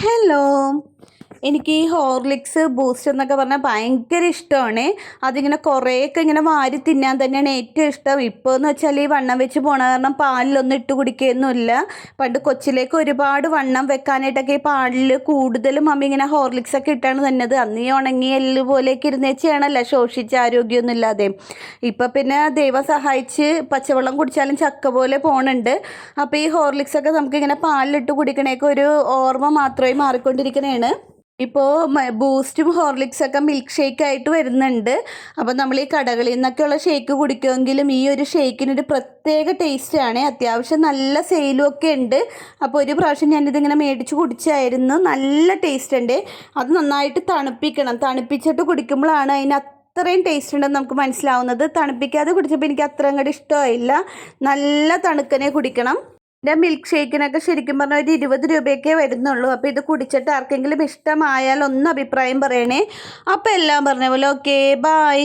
Hello. എനിക്ക് ഈ Horlicks boost എന്നൊക്കെ പറഞ്ഞാൽ ഭയങ്കര ഇഷ്ടമാണ്. അതിങ്ങനെ കുറേയൊക്കെ ഇങ്ങനെ വാരി തിന്നാൻ തന്നെയാണ് ഏറ്റവും ഇഷ്ടം. ഇപ്പോൾ എന്ന് വെച്ചാൽ ഈ വണ്ണം വെച്ച് പോണ കാരണം പാലിലൊന്നും ഇട്ട് കുടിക്കുകയൊന്നുമില്ല. പണ്ട് കൊച്ചിലേക്ക് ഒരുപാട് വണ്ണം വെക്കാനായിട്ടൊക്കെ ഈ പാലിൽ കൂടുതലും അമ്മ ഇങ്ങനെ ഹോർലിക്സ് ഒക്കെ ഇട്ടാണ് തന്നത്. അന്ന് ഈ ഉണങ്ങിയ എല്ല് പോലെയൊക്കെ ഇരുന്നേച്ചാണല്ലോ, ശോഷിച്ച ആരോഗ്യമൊന്നും ഇല്ലാതെ. ഇപ്പം പിന്നെ ദൈവം സഹായിച്ച് പച്ചവെള്ളം കുടിച്ചാലും ചക്ക പോലെ പോണുണ്ട്. അപ്പോൾ ഈ ഹോർലിക്സ് ഒക്കെ നമുക്കിങ്ങനെ പാലിലിട്ട് കുടിക്കണേക്കെ ഒരു ഓർമ്മ മാത്രമേ മാറിക്കൊണ്ടിരിക്കണേണ്. ഇപ്പോൾ ബൂസ്റ്റും ഹോർലിക്സൊക്കെ മിൽക്ക് ഷേക്ക് ആയിട്ട് വരുന്നുണ്ട്. അപ്പോൾ നമ്മൾ ഈ കടകളിൽ നിന്നൊക്കെയുള്ള ഷേക്ക് കുടിക്കുമെങ്കിലും ഈ ഒരു ഷേക്കിനൊരു പ്രത്യേക ടേസ്റ്റാണ്. അത്യാവശ്യം നല്ല സെയിലും ഒക്കെ ഉണ്ട്. അപ്പോൾ ഒരു പ്രാവശ്യം ഞാനിതിങ്ങനെ മേടിച്ച് കുടിച്ചായിരുന്നു. നല്ല ടേസ്റ്റ് ഉണ്ട്. അത് നന്നായിട്ട് തണുപ്പിക്കണം. തണുപ്പിച്ചിട്ട് കുടിക്കുമ്പോഴാണ് അതിന് അത്രയും ടേസ്റ്റ് ഉണ്ടെന്ന് നമുക്ക് മനസ്സിലാവുന്നത്. തണുപ്പിക്കാതെ കുടിച്ചപ്പോൾ എനിക്ക് അത്ര അങ്ങോട്ട് ഇഷ്ടമായില്ല. നല്ല തണുക്കനെ കുടിക്കണം. എൻ്റെ മിൽക്ക് ഷേക്കിനൊക്കെ ശരിക്കും പറഞ്ഞാൽ ഒരു 20 രൂപയൊക്കെ വരുന്നുള്ളൂ. അപ്പോൾ ഇത് കുടിച്ചിട്ട് ആർക്കെങ്കിലും ഇഷ്ടമായാൽ ഒന്ന് അഭിപ്രായം പറയണേ. അപ്പോൾ എല്ലാം പറഞ്ഞ പോലെ ഓക്കെ, ബായ്.